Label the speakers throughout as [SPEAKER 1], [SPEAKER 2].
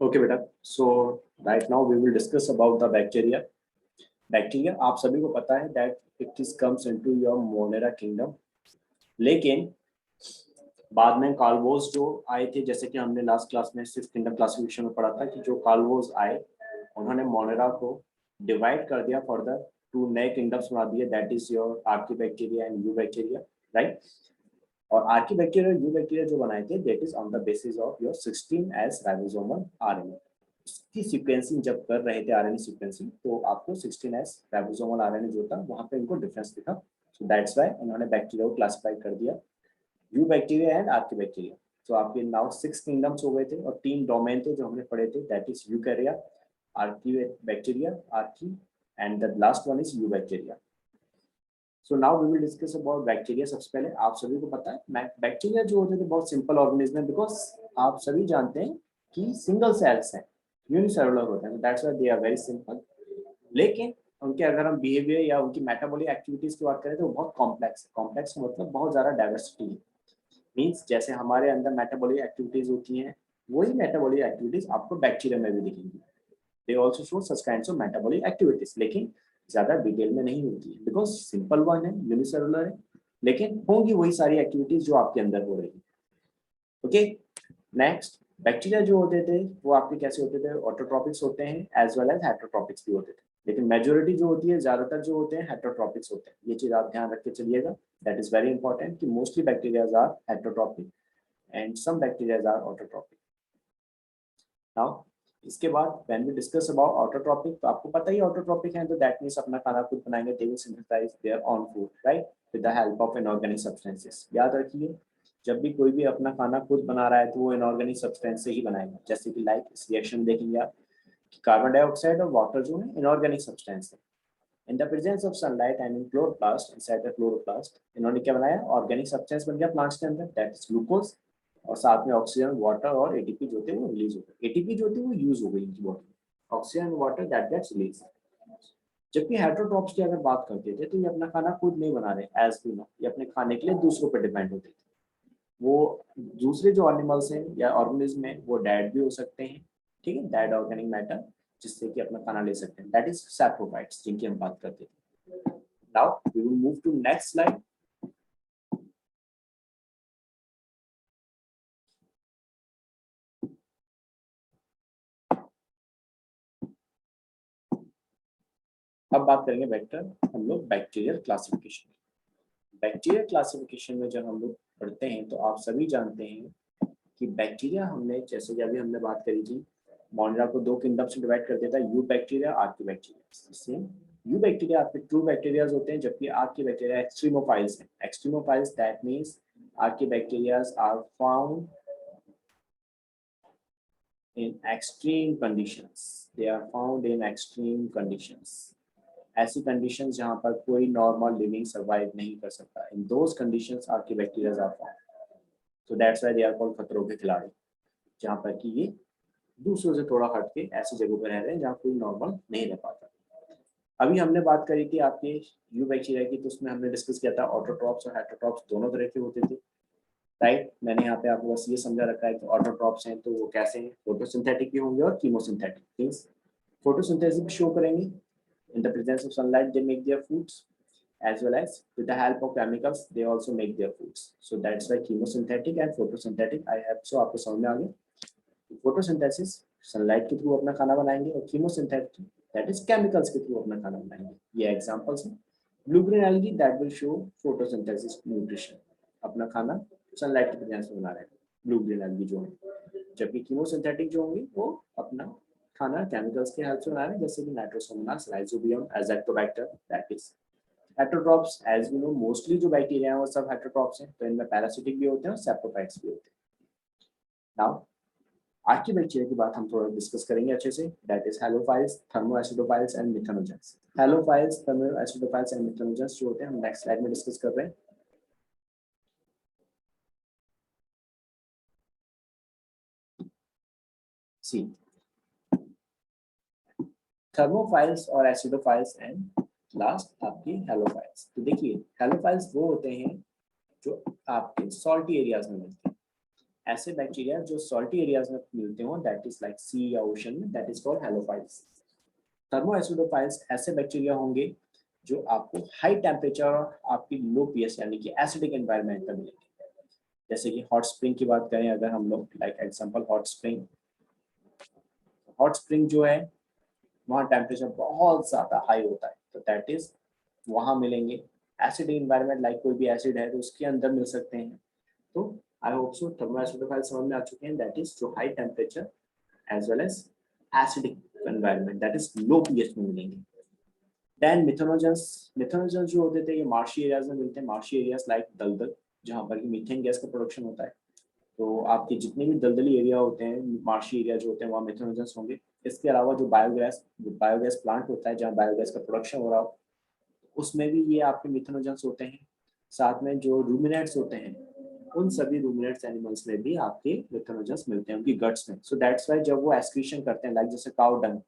[SPEAKER 1] Okay बेटा, so right now we will discuss about the bacteria. Bacteria आप सभी को पता है that it is comes into your monera kingdom, लेकिन बाद में कार्लवोस जो आए थे, जैसे कि हमने लास्ट क्लास में सिक्स किंगडम क्लासिफिकेशन में पढ़ा था कि जो कार्लवोस आए उन्होंने मोनेरा को डिवाइड कर दिया, फर्दर टू नए किंगडम्स बना दिए, that is your archaebacteria and eubacteria, right. और आर्कीबैक्टीरिया यू बैक्टीरिया जो बनाए थे that is on the basis of your 16S ribosomal RNA. इसकी सीक्वेंसिंग जब कर रहे थे आरएनए सीक्वेंसिंग, तो आपको 16S राइबोसोमल आरएनए जो था वहां पे इनको डिफरेंस दिखा, सो दैट्स व्हाई उन्होंने बैक्टीरिया को क्लासिफाई कर दिया यू बैक्टीरिया एंड आर्कीबैक्टीरिया। तो आपके नाउ 6 किंगडम्स हो गए थे और 3 डोमेन थे जो हमने पढ़े थे, that is eukarya, archaebacteria, archaea, and the last one is eubacteria. So now we will discuss about bacteria. सबसे पहले आप सभी को पता है बैक्टीरिया जो होते थे बहुत सिंपल ऑर्गेनिज्म है, बिकॉज आप सभी जानते हैं कि सिंगल सेल्स हैं, यूनिसेलुलर होते हैं, that's why they are very simple. लेकिन उनके अगर हम बिहेवियर या उनकी मेटाबॉलिक एक्टिविटीज की बात करें तो वो बहुत कॉम्प्लेक्स है। कॉम्प्लेक्स मतलब बहुत ज़्यादा डाइवर्सिटी है, मीन्स जैसे हमारे अंदर मेटाबॉलिक एक्टिविटीज होती हैं वही मेटाबॉलिक एक्टिविटीज आपको बैक्टीरिया में भी दिखेंगी। They also show such kinds of metabolic activities, लेकिन ज्यादा डिटेल में नहीं होती है बिकॉज सिंपल वन है, यूनिसेलुलर है, लेकिन होंगी वही सारी एक्टिविटीज जो आपके अंदर हो रही है। ओके, नेक्स्ट, बैक्टीरिया जो होते थे वो आपके कैसे होते थे, ऑटोट्रॉपिक्स होते हैं एज वेल एज हेटरोट्रॉपिक्स भी होते थे, लेकिन मेजोरिटी जो होती है, ज्यादातर जो होते हैं हेटरोट्रॉपिक्स होते हैं। ये चीज आप ध्यान रख के चलिएगा, दैट इज वेरी इंपॉर्टेंट कि mostly bacterias are heterotrophic and some bacterias are autotrophic. Now इसके बाद when we discuss about autotrophic, तो आपको पता ही ऑटोट्रॉपिक है तो दैट मींस अपना खाना खुद बनाएंगे, they will synthesise their own food, right, with the help of inorganic substances. याद रखिए, जब भी कोई भी अपना खाना खुद बना रहा है तो वो इनऑर्गेनिक सब्सटेंस से ही बनाएगा, जैसे कि लाइक इस रिएक्शन देखेंगे आप कि कार्बन डाइऑक्साइड और वाटर जो है इनऑर्गेनिक सब्सटेंस है। In the presence of sunlight and in chloroplast, inside the chloroplast, इन्होंने क्या बनाया, ऑर्गेनिक सब्सटेंस बन गया प्लांट्स के अंदर, दैट इज ग्लूकोज, और साथ में ऑक्सीजन, वाटर और एटीपी जो थे वो रिलीज हो गए। एटीपी जो थे वो यूज हो गई इनकी बॉडी में, oxygen water that gets release. जबकि हेटरोट्रॉप्स की अगर बात करते थे तो ये अपना खाना खुद नहीं बना रहे, एज वी नो, ये अपने खाने के लिए दूसरों पर डिपेंड होते थे। वो दूसरे जो एनिमल्स हैं या ऑर्गेनिज्म है वो डेड भी हो सकते हैं, ठीक है, डेड ऑर्गेनिक मैटर, जिससे कि अपना खाना ले सकते हैं, दैट इज सैप्रोफाइट्स जिनकी हम बात करते थे। Now we will move to next slide. अब बात करेंगे वेक्टर हम लोग बैक्टीरियल क्लासिफिकेशन। बैक्टीरियल क्लासिफिकेशन में जब हम लोग पढ़ते हैं तो आप सभी जानते हैं कि बैक्टीरिया हमने, जैसे कि अभी हमने बात करी थी, मोनेरा को 2 किंगडम से डिवाइड कर दिया था, eubacteria, archaebacteria. Same eubacteria आपके ट्रू बैक्टीरियाज होते हैं, जबकि आर्की बैक्टीरिया एक्सट्रीमोफाइल्स हैं। Extremophiles that means archaebacterias are found in extreme conditions, they are found in extreme conditions, ऐसी कंडीशंस जहां पर कोई नॉर्मल लिविंग सर्वाइव नहीं कर सकता, in those conditions archaebacterias are found, so that's why they are called खतरों के खिलाड़ी, जहां पर कि ये दूसरों से थोड़ा हटके ऐसी जगहों पर रह रहे हैं जहां कोई नॉर्मल नहीं रह पाता। अभी हमने बात करी थी आपके यू बैक्टीरिया की, तो उसमें हमने डिस्कस किया था ऑटोट्रॉप्स और हेटरोट्रॉप्स दोनों तरह के होते थे, राइट। मैंने यहाँ पे आपको बस ये समझा रखा है कि ऑटोट्रॉप्स हैं तो वो कैसे हैं, फोटोसिंथेटिक भी होंगे और कीमोसिंथेटिक, मींस फोटोसिंथेसिस शो करेंगे, in the presence of sunlight they make their foods, as well as with the help of chemicals they also make their foods, so that's why chemosynthetic and photosynthetic I have, so आपको समझ में आ गया। Photosynthesis sunlight के through अपना खाना बनाएंगे और chemosynthetic that is chemicals के थ्रू अपना खाना बनाएंगे। ये एग्जांपल्स हैं। Blue green algae that will show photosynthesis nutrition, अपना खाना सनलाइट के प्रेजेंस में बना रहे हैं ब्लू ग्रीन एल्गी जो है, जबकि कीमोसिंथेटिक जो होंगे वो अपना खाना केमिकल्स के हेल्प से बना रहे हैं, जैसे कि nitrosomonas, rhizobium, azotobacter, that is heterotrophs. As we know mostly जो बैक्टीरिया हैं वो सब हेटरोट्रॉप्स हैं, तो इनमें पैरासिटिक भी होते हैं और सैप्रोफाइट्स भी होते हैं। नाउ आर्की बैक्टीरिया की बात हम थोड़ा डिस्कस करेंगे अच्छे से, that is halophiles, thermoacidophiles and methanogens. Halophiles, thermoacidophiles and methanogens जो होते हैं हम नेक्स्ट स्लाइड में डिस्कस कर रहे हैं। सी थर्मोफाइल्स और एसिडोफाइल्स एंड लास्ट आपकी हेलोफाइल्स। तो देखिए हेलोफाइल्स वो होते हैं जो आपके सॉल्टी एरियाज में मिलते हैं, ऐसे बैक्टीरिया जो सॉल्टी एरियाज में मिलते हो, दैट इज लाइक सी या ओशन में, that is called halophiles. Thermo acidophiles ऐसे बैक्टीरिया होंगे जो आपको हाई टेम्परेचर और आपकी लो पीएच यानी कि एसिडिक एनवायरनमेंट में मिलेंगे। जैसे कि हॉट स्प्रिंग की बात करें अगर हम लोग, लाइक एग्जांपल हॉट स्प्रिंग जो है वहाँ टेम्परेचर बहुत ज़्यादा हाई होता है, तो दैट इज वहाँ मिलेंगे। एसिडिक एनवायरनमेंट लाइक कोई भी एसिड है तो उसके अंदर मिल सकते हैं। तो I hope so thermoacidophile समझ में आ चुके हैं, दैट इज जो high temperature as well as acidic environment, that is low pH में मिलेंगे। देन मिथेनोजेंस जो होते थे ये मार्शी एरियाज में मिलते हैं। मार्शी एरियाज लाइक दलदल, जहाँ पर मीथेन गैस का प्रोडक्शन होता है। तो आपके जितने भी दलदली एरिया होते हैं, मार्शी एरिया जो होते हैं, वहाँ मिथेनोजेंस होंगे। इसके अलावा जो बायोगैस प्लांट होता है जहाँ बायोगैस का प्रोडक्शन हो रहा हो, उसमें भी ये आपके मिथेनोजेंस होते हैं। साथ में जो रूमिनेट्स होते हैं, उन सभी रूमिनेट्स एनिमल्स में भी आपके मिथेनोजेंस मिलते हैं उनकी गट्स में। सो दैट्स वाई जब वो एक्सक्रीशन करते हैं, लाइक जैसे काउ डंग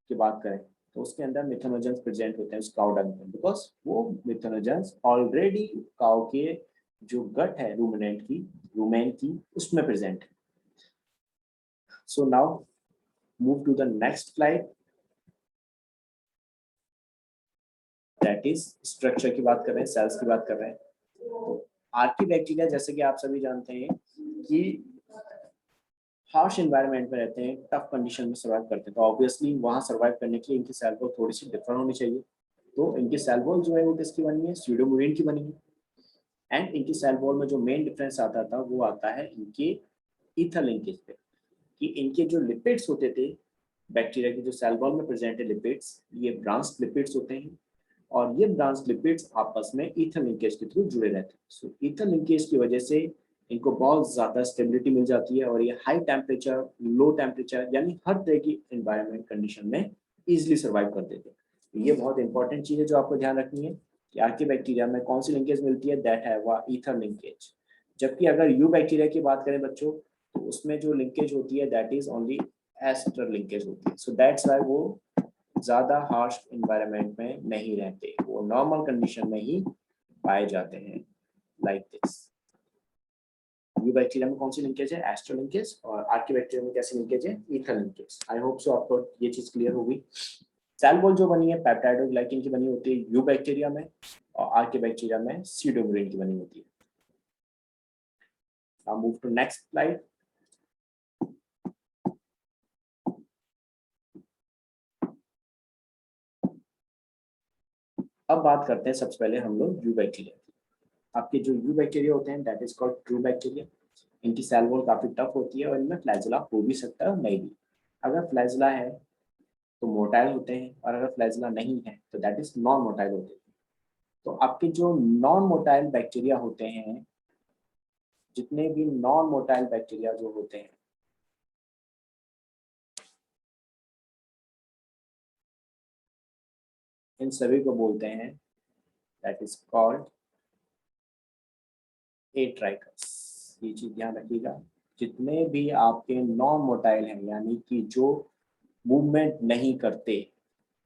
[SPEAKER 1] की बात करें, तो उसके अंदर मिथेनोजेंस प्रेजेंट होते हैं उस काउ डंग में, बिकॉज वो मिथेनोजेंस ऑलरेडी काउ के जो गट है रूमेन की उसमें प्रेजेंट है। So now move to the next slide, that is structure की बात कर रहे हैं, सेल्स की बात कर रहे हैं। तो आर्किबैक्टीरिया जैसे कि आप सभी जानते हैं कि हार्श एनवायरनमेंट में रहते हैं, टफ कंडीशन में सर्वाइव करते हैं, तो ऑब्वियसली वहाँ सर्वाइव करने के लिए इनकी सेल वॉल थोड़ी सी डिफरेंट होनी चाहिए। तो इनकी सेल वॉल जो है वो किसकी बनी है, स्यूडोमोरिन की बनी है। एंड इनकी सेल वॉल में जो मेन डिफरेंस आता था वो आता है इनके ईथर लिंकेज पे, कि इनके जो लिपिड्स होते थे बैक्टीरिया की जो सेल वॉल में प्रेजेंट है लिपिड्स, ये ब्रांच लिपिड्स होते हैं। और ये ब्रांच लिपिड्स आपस में ईथर लिंकेज के थ्रू जुड़े रहते हैं। सो ईथर लिंकेज की वजह से इनको बहुत ज़्यादा स्टेबिलिटी मिल जाती है और ये हाई टेम्परेचर, लो टेम्परेचर यानी हर तरह की एनवायरनमेंट कंडीशन में इजीली सर्वाइव कर देते हैं। तो ये बहुत इंपॉर्टेंट चीज़ है जो आपको ध्यान रखनी है कि आर्किबैक्टीरिया में कौन सी लिंकेज मिलती है, दैट है वह ईथर लिंकेज। जबकि अगर यू बैक्टीरिया की बात करें बच्चों, तो उसमें जो लिंकेज होती है that is only ester linkage होती है। सो दैट्स वाई वो ज़्यादा हार्श इन्वायरमेंट में नहीं रहते, वो नॉर्मल कंडीशन में ही पाए जाते हैं, लाइक दिस। यू बैक्टीरिया में कौन सी लिंकेज है, एस्टर लिंकेज, और आर्किबैक्टीरिया में कैसी लिंकेज है, ईथर लिंकेज। आई होप सो आपको ये चीज क्लियर होगी। सेल वॉल जो बनी है पेप्टाइडोग्लाइकिन की बनी होती है यू बैक्टीरिया में, और आर्किबैक्टीरिया में सीडोम्यूरिन की बनी होती है। Now move to next slide. अब बात करते हैं सबसे पहले हम लोग यू बैक्टीरिया की। आपके जो यू बैक्टीरिया होते हैं that is called true bacteria. इनकी सेल वॉल काफी टफ होती है और इनमें फ्लैजिला हो भी सकता है और नहीं भी। अगर फ्लैजिला है तो मोटाइल होते हैं, और अगर फ्लैजिला नहीं है तो दैट इज नॉन मोटाइल होते हैं। तो आपके जो नॉन मोटाइल बैक्टीरिया होते हैं, जितने भी नॉन मोटाइल बैक्टीरिया जो होते हैं, इन सभी को बोलते हैं दैट इज कॉल्ड एट्राइकस। ये चीज ध्यान रखिएगा, जितने भी आपके नॉन मोटाइल हैं यानी कि जो मूवमेंट नहीं करते,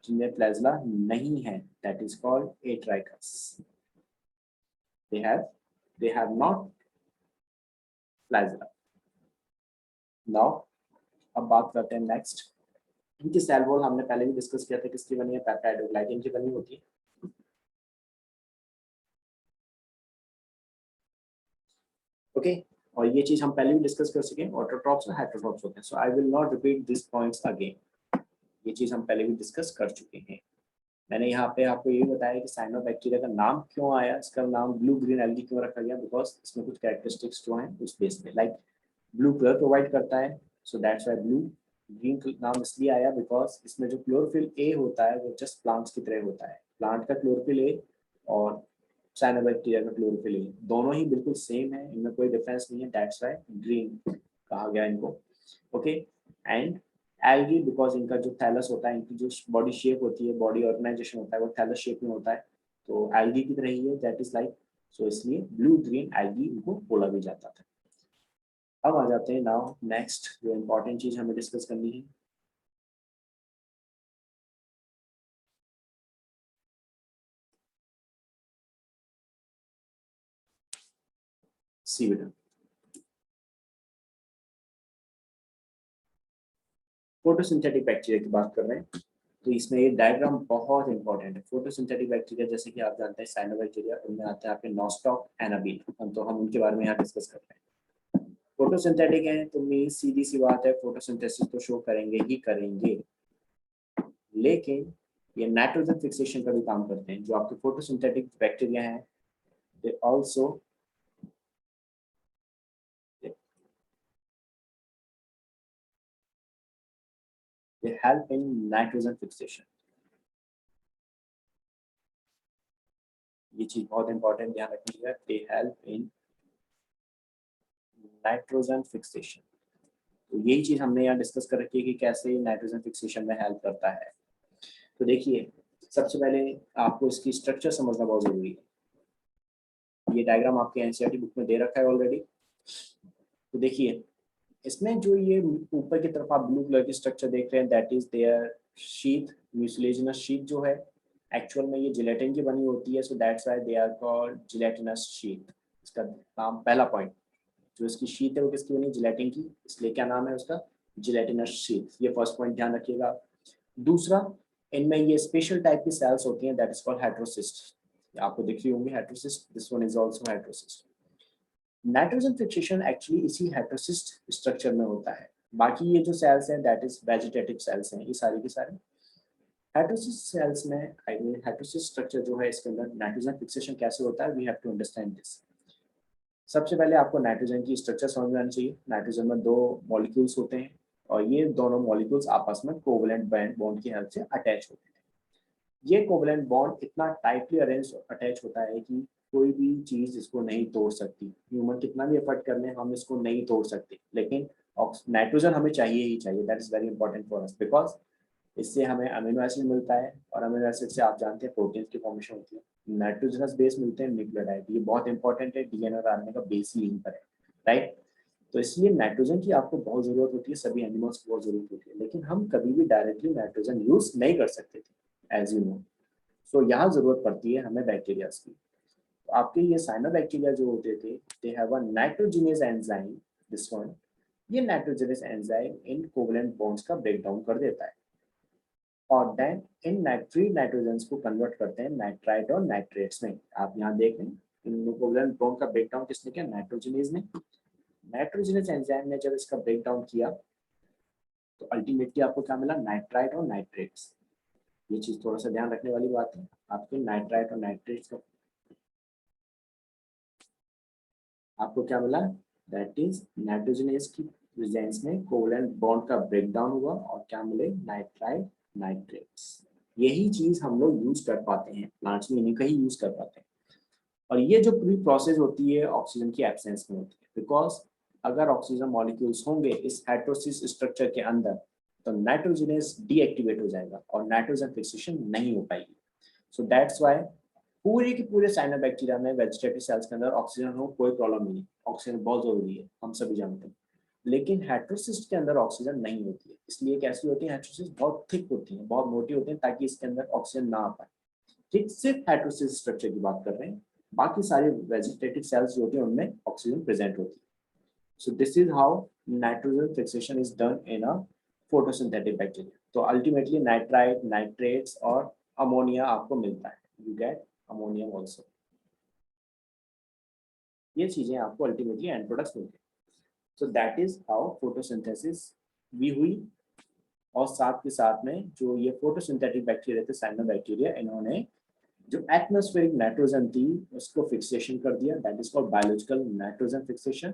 [SPEAKER 1] जिनमें प्लाज्मा नहीं है, that is called atrichous. they have not plasma. Now अब बात करते हैं नेक्स्ट। इनकी सेल वॉल हमने पहले भी डिस्कस किया था, किसकी बनी है, पेप्टाइडोग्लाइकिन की बनी होती है। ओके और ये चीज हम पहले भी डिस्कस कर चुके हैं, ऑटोट्रॉप्स और हेटेरोट्रॉप्स होते हैं। So I will not repeat this points again, ये चीज हम पहले भी डिस्कस कर चुके हैं। मैंने यहाँ पे आपको ये बताया कि साइनोबैक्टीरिया का नाम क्यों आया, इसका नाम ब्लू ग्रीन एल्गी क्यों रखा गया, बिकॉज इसमें कुछ कैरेक्टरिस्टिक्स जो हैं उस बेस पे, लाइक ब्लू कलर प्रोवाइड करता है, so that's why blue. Green नाम इसलिए आया बिकॉज इसमें जो क्लोरोफिल ए होता है वो जस्ट प्लांट्स की तरह होता है। प्लांट का क्लोरोफिल ए और साइनोबैक्टीरिया का क्लोरोफिल ए दोनों ही बिल्कुल सेम है, इनमें कोई डिफरेंस नहीं है, दैट्स वाई ग्रीन कहा गया इनको। ओके एंड एल्गी बिकॉज इनका जो थैलस होता है, इनकी जो बॉडी शेप होती है, बॉडी ऑर्गेनाइजेशन होता है वो थैलस शेप में होता है, तो एल्गी की तरह ही है, दैट इज लाइक, सो इसलिए ब्लू ग्रीन एल्गी इनको बोला भी जाता था। अब आ जाते हैं नाउ नेक्स्ट जो इम्पोर्टेंट चीज हमें डिस्कस करनी है, सी विटामिन। फोटोसिंथेटिक बैक्टीरिया की बात कर रहे हैं, तो इसमें ये डायग्राम बहुत इंपॉर्टेंट है। फोटोसिंथेटिक बैक्टीरिया जैसे कि आप जानते हैं साइनोबैक्टीरिया, उनमें आते हैं आपके नॉस्टॉक, एनाबील, तो हम उनके बारे में यहाँ डिस्कस कर रहे हैं। फोटोसिंथेटिक है तो मीन सीधी सी बात है, फोटोसिंथेसिस तो शो करेंगे ही करेंगे, लेकिन ये नाइट्रोजन फिक्सेशन का भी काम करते हैं। जो आपके फोटोसिंथेटिक बैक्टीरिया हैं, they also they help in nitrogen fixation। ये चीज बहुत इंपॉर्टेंट ध्यान रखिएगा, they help in nitrogen fixation. तो यही चीज हमने यहाँ डिस्कस कर रखी है कि कैसे नाइट्रोजन फिक्सेशन में हेल्प करता है। तो देखिए, सबसे पहले आपको इसकी स्ट्रक्चर समझना बहुत जरूरी है। ये डायग्राम आपके एनसीईआरटी बुक में दे रखा है ऑलरेडी। तो देखिए, इसमें जो ये ऊपर की तरफ आप ब्लू कलर की स्ट्रक्चर देख रहे हैं, that is their sheath, mucilaginous sheath जो है, एक्चुअल में ये जिलेटिन की बनी होती है, so that's why they are called gelatinous sheath. इसका नाम, पहला पॉइंट, जो इसकी शीट है वो किसकी बनी, जिलेटिन की, इसलिए क्या नाम है उसका, जिलेटिनस शीट। ये फर्स्ट पॉइंट ध्यान रखिएगा। दूसरा, इनमें ये स्पेशल टाइप की सेल्स होती हैं, दैट इज कॉल्ड हेटेरोसिस्ट। आपको दिख रही होंगी heterocyst, this one is also heterocyst. Nitrogen fixation actually इसी हेटेरोसिस्ट स्ट्रक्चर में होता है। बाकी ये जो सेल्स हैं दैट इज वेजिटेटिव सेल्स हैं, ये सारी की सारी। हेटेरोसिस्ट सेल्स में हेटेरोसिस्ट स्ट्रक्चर जो है, इसके अंदर नाइट्रोजन फिक्सेशन कैसे होता है, we have to understand this. सबसे पहले आपको नाइट्रोजन की स्ट्रक्चर समझ में आनी चाहिए। नाइट्रोजन में दो मॉलिक्यूल्स होते हैं और ये दोनों मॉलिक्यूल्स आपस में कोवलेंट बॉन्ड की हेल्प से अटैच होते हैं। ये कोवलेंट बॉन्ड इतना टाइटली अरेंज अटैच होता है कि कोई भी चीज इसको नहीं तोड़ सकती। ह्यूमन कितना भी एफर्ट कर ले, हम इसको नहीं तोड़ सकते, लेकिन नाइट्रोजन हमें चाहिए ही चाहिए। That is very important for us, because इससे हमें अमीनो एसिड मिलता है और अमीनो एसिड से आप जानते हैं प्रोटीन की फॉर्मेशन होती है। नाइट्रोजनस बेस मिलते हैं न्यूक्लियोटाइड, ये बहुत इंपॉर्टेंट है, डीएनए और आरएनए का बेस ही यहीं पर है, राइट। तो इसलिए नाइट्रोजन की आपको बहुत जरूरत होती है, सभी एनिमल्स की बहुत जरूरत होती है, लेकिन हम कभी भी डायरेक्टली नाइट्रोजन यूज नहीं कर सकते थे, एज यू नो। सो यहाँ जरूरत पड़ती है हमें बैक्टीरिया की। तो आपके ये साइनोबैक्टीरिया जो होते थे, they have a nitrogenase enzyme, this one. ये नाइट्रोजिनेज एंजाइम इन कोवलेंट बॉन्ड्स का ब्रेक डाउन कर देता है और देन इन फ्री नाइट्रोजन को कन्वर्ट करते हैं नाइट्राइट और नाइट्रेट्स में। आप यहाँ देख रहे हैं, इन कोवलेंट बॉन्ड का ब्रेक डाउन किसने किया, नाइट्रोजिनेज ने। नाइट्रोजिनेज एंजाइम ने जब इसका ब्रेक डाउन किया तो अल्टीमेटली आपको क्या मिला, नाइट्राइट और नाइट्रेट्स। ये चीज थोड़ा सा ध्यान रखने वाली बात है, आपके नाइट्राइट और नाइट्रेट्स का आपको क्या मिला, दैट इज नाइट्रोजनेज की प्रेजेंस में कोवलेंट बॉन्ड का ब्रेक डाउन हुआ और क्या मिले, नाइट्राइट नाइट्रेट्स। यही चीज हम लोग यूज कर पाते हैं, प्लांट्स में इन्हीं का ही यूज कर पाते हैं। और ये जो पूरी प्रोसेस होती है ऑक्सीजन की एब्सेंस में होती है, बिकॉज अगर ऑक्सीजन मॉलिक्यूल्स होंगे इस हेटेरोसिस स्ट्रक्चर के अंदर तो नाइट्रोजनेस डीएक्टिवेट हो जाएगा और नाइट्रोजन फिक्सेशन नहीं हो पाएगी। सो दैट्स व्हाई पूरे के पूरे साइनोबैक्टीरिया में, वेजिटेटिव सेल्स के अंदर ऑक्सीजन हो कोई प्रॉब्लम नहीं है, ऑक्सीजन बहुत जरूरी है, हम सभी जानते हैं। लेकिन हेटेरोसिस्ट के अंदर ऑक्सीजन नहीं होती है, इसलिए कैसी होती है, हेटेरोसिस्ट बहुत थिक होती है, बहुत मोटी होती है, ताकि इसके अंदर ऑक्सीजन ना आ पाए। ठीक, सिर्फ हेटेरोसिस स्ट्रक्चर की बात कर रहे हैं, बाकी सारे वेजिटेटिव सेल्स जो होती हैं उनमें ऑक्सीजन प्रेजेंट होती है। So this is how nitrogen fixation is done in a photosynthetic bacteria. तो अल्टीमेटली नाइट्राइट, नाइट्रेट्स और अमोनिया आपको मिलता है, यू गेट अमोनियम ऑल्सो। ये चीजें आपको अल्टीमेटली एंड प्रोडक्ट्स मिलते हैं। So that is how photosynthesis भी हुई। और साथ के साथ में जो ये फोटोसिंथेटिक बैक्टीरिया थे, साइनोबैक्टीरिया, इन्होंने जो एटमॉस्फेरिक नाइट्रोजन थी उसको फिक्सेशन कर दिया, that is called biological nitrogen fixation.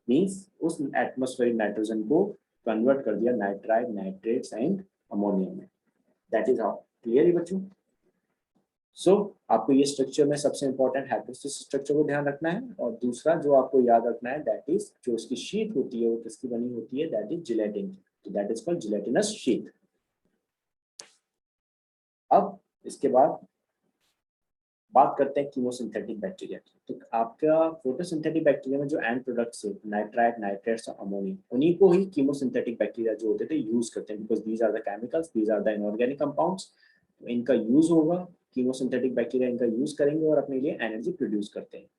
[SPEAKER 1] Means उस एटमॉस्फेरिक नाइट्रोजन को कन्वर्ट कर दिया नाइट्राइट, नाइट्रेट्स एंड अमोनिया में। That is how. क्लियर है बच्चों? सो आपको ये स्ट्रक्चर में सबसे इंपॉर्टेंट हेटेरोसिस स्ट्रक्चर को ध्यान रखना है, और दूसरा जो आपको याद रखना है, दैट इज जो इसकी शीट होती है वो किसकी बनी होती है, दैट इज जिलेटिन की। तो that is called gelatinous sheet. अब इसके बाद बात करते हैं कीमोसिंथेटिक बैक्टीरिया की। तो आपका फोटोसिंथेटिक बैक्टीरिया में जो एंड प्रोडक्ट्स है, नाइट्राइट, नाइट्रेट्स और अमोनिया, उन्हीं को ही कीमोसिंथेटिक बैक्टीरिया जो होते थे यूज करते हैं, because these are the chemicals, these are the inorganic compounds. इनका यूज होगा, कीमोसिंथेटिक बैक्टीरिया इनका यूज करेंगे और अपने लिए एनर्जी प्रोड्यूस करते हैं।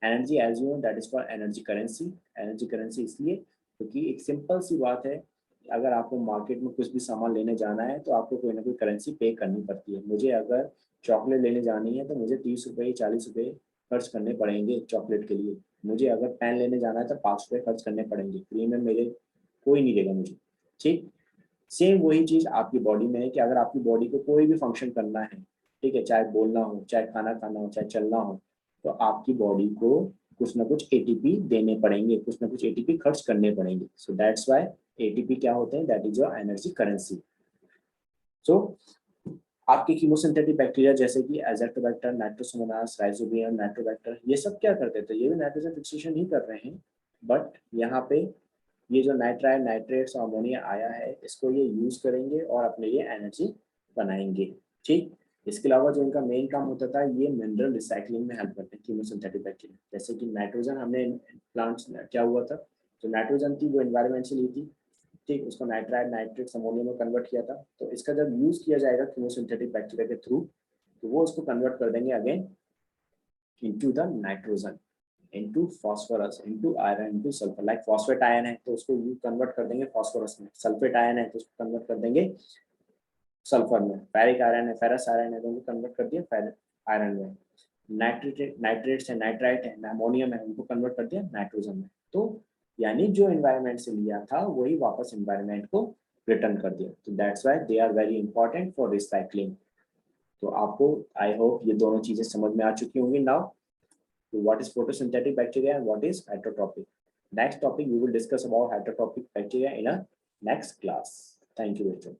[SPEAKER 1] Energy, as you know, that is for energy currency. Energy currency इसलिए क्योंकि एक सिंपल सी बात है, अगर आपको मार्केट में कुछ भी सामान लेने जाना है तो आपको कोई ना कोई करेंसी पे करनी पड़ती है। मुझे अगर चॉकलेट लेने जानी है तो मुझे 30 रुपये 40 रुपये खर्च करने पड़ेंगे चॉकलेट के लिए। मुझे अगर पेन लेने जाना है तो 5 रुपये खर्च करने पड़ेंगे, फ्री में मेरे कोई नहीं देगा मुझे। ठीक, सेम वही चीज आपकी बॉडी में है कि अगर आपकी बॉडी को कोई भी फंक्शन करना है, ठीक है, चाहे बोलना हो, चाहे खाना खाना हो, चाहे चलना हो, तो आपकी बॉडी को कुछ ना कुछ एटीपी देने पड़ेंगे, कुछ ना कुछ एटीपी खर्च करने पड़ेंगे। सो दैट्स व्हाई एटीपी क्या होते हैं, that is your energy currency. So आपके कीमोसिंथेटिक बैक्टीरिया जैसे कि एज़ोक्टोबैक्टर, नाइट्रोसोमोनास, राइजोबियम, नाइट्रोबैक्टर, ये सब क्या करते थे, ये भी नाइट्रोजन फिक्सेशन ही कर रहे हैं, बट यहाँ पे ये जो नाइट्राइल, नाइट्रेट्स और अमोनिया आया है, इसको ये यूज करेंगे और अपने लिए एनर्जी बनाएंगे। ठीक, इसके अलावा जो इनका मेन काम होता था, ये मिनरल रिसाइकलिंग में हेल्प करते हैं कीमोसिंथेटिक बैक्टीरिया। जैसे कि नाइट्रोजन हमने प्लांट्स क्या हुआ था, जो नाइट्रोजन थी वो एनवायरमेंट से ली थी, ठीक, उसको नाइट्राइल, नाइट्रेट्स, अमोनिया में कन्वर्ट किया था। तो इसका जब यूज किया जाएगा कीमोसिंथेटिक बैक्टीरिया के थ्रू, तो वो उसको कन्वर्ट कर देंगे again into the nitrogen, into phosphorus, into iron, into sulphur. Like phosphate ion है तो उसको कन्वर्ट कर देंगे फॉस्फोरस में, सल्फेट आयन है तो उसको कन्वर्ट कर देंगे सल्फर में, फेरिक आयरन है, फेरस आयरन है तो उनको कन्वर्ट कर दिया आयरन में, नाइट्रेट्स है, नाइट्राइट है, अमोनियम है, उनको कन्वर्ट कर दिया नाइट्रोजन में। तो यानी जो एनवायरनमेंट से लिया था वही वापस एनवायरनमेंट को रिटर्न कर दिया। तो that's why they are very important for recycling. तो आपको आई होप ये दोनों चीजें समझ में आ चुकी होंगी now, what is photosynthetic bacteria and what is heterotrophic. Next topic we will discuss about heterotrophic bacteria in a next class. Thank you, Rachel.